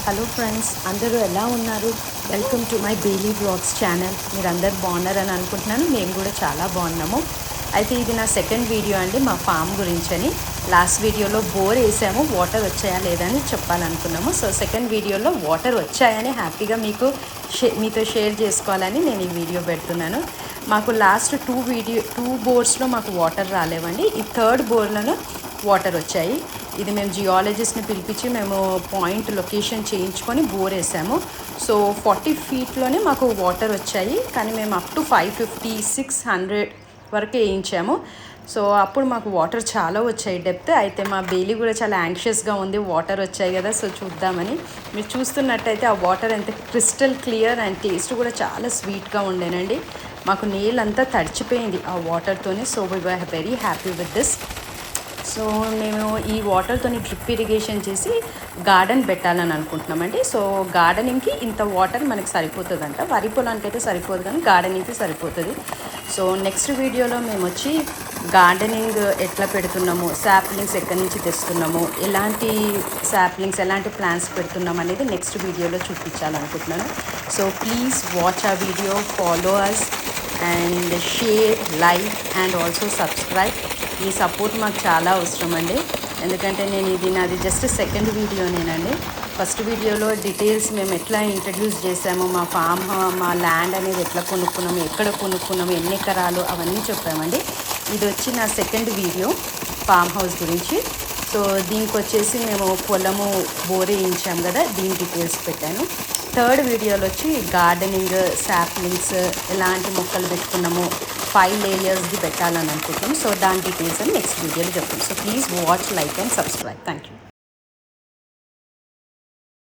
Hello friends, అందరూ ఎలా ఉన్నారు? Welcome to my daily blogs channel. మీరు అందరు బాగున్నారని అనుకుంటున్నాను. మేము కూడా చాలా బాగున్నాము. అయితే ఇది నా సెకండ్ వీడియో అండి, మా ఫామ్ గురించని. లాస్ట్ వీడియోలో బోర్ వేసాము, వాటర్ వచ్చాయా లేదని చెప్పాలనుకున్నాము. సో సెకండ్ వీడియోలో వాటర్ వచ్చాయని హ్యాపీగా మీతో షేర్ చేసుకోవాలని నేను ఈ వీడియో పెడుతున్నాను. మాకు లాస్ట్ టూ బోర్స్లో మాకు వాటర్ రాలేవండి. ఈ థర్డ్ బోర్లను వాటర్ వచ్చాయి. ఇది మేము జియాలజిస్ట్ని పిలిపించి మేము పాయింట్ లొకేషన్ చేయించుకొని బోర్ వేసాము. సో 40 ఫీట్లోనే మాకు వాటర్ వచ్చాయి, కానీ మేము అప్ టు 550 600 వరకు వేయించాము. సో అప్పుడు మాకు వాటర్ చాలా వచ్చాయి డెప్త్. అయితే మా బేలీ కూడా చాలా యాంగ్షియస్గా ఉంది, వాటర్ వచ్చాయి కదా సో చూద్దామని. మీరు చూస్తున్నట్టయితే ఆ వాటర్ ఎంత క్రిస్టల్ క్లియర్ అండ్ టేస్ట్ కూడా చాలా స్వీట్గా ఉండేనండి. మాకు నీళ్ళంతా తడిచిపోయింది ఆ వాటర్తోనే. So we were very happy with this. So మేము ఈ వాటర్తో డ్రిప్ ఇరిగేషన్ చేసి గార్డెన్ పెట్టాలని అనుకుంటున్నామండి. సో గార్డెనింగ్కి ఇంత వాటర్ మనకి సరిపోతుందంట. వరి పొలానికి అయితే సరిపోదు, కానీ గార్డెనింగ్కి సరిపోతుంది. సో నెక్స్ట్ వీడియోలో మేము వచ్చి గార్డెనింగ్ ఎట్లా పెడుతున్నాము, శాప్లింగ్స్ ఎక్కడి నుంచి తెస్తున్నాము, ఎలాంటి శాప్లింగ్స్ ఎలాంటి ప్లాంట్స్ పెడుతున్నాము అనేది నెక్స్ట్ వీడియోలో చూపించాలనుకుంటున్నాను. సో ప్లీజ్ వాచ్ ఆ video, follow us and share, like and also subscribe. మీ సపోర్ట్ మాకు చాలా అవసరం అండి, ఎందుకంటే నాది జస్ట్ సెకండ్ వీడియోనేనండి. ఫస్ట్ వీడియోలో డీటెయిల్స్ మేము ఎట్లా ఇంట్రడ్యూస్ చేసాము, మా ఫామ్, మా ల్యాండ్ అనేది ఎట్లా కొనుక్కున్నాము, ఎక్కడ కొనుక్కున్నాము, ఎన్ని ఎకరాలు, అవన్నీ చెప్పామండి. ఇది వచ్చి నా సెకండ్ వీడియో ఫామ్ హౌస్ గురించి. సో దీనికి వచ్చేసి మేము పొలము బోర్ వేయించాము కదా, దీని డీటెయిల్స్ పెట్టాను. థర్డ్ వీడియోలో వచ్చి గార్డెనింగ్, శాప్లింగ్స్, ఎలాంటి మొక్కలు పెట్టుకున్నాము, 5 లేయర్స్ది పెట్టాలని అనుకుంటున్నాం. సో దాని డీటెయిల్స్ అని నెక్స్ట్ వీడియోలో చెప్తాం. So please watch, like and subscribe. Thank you.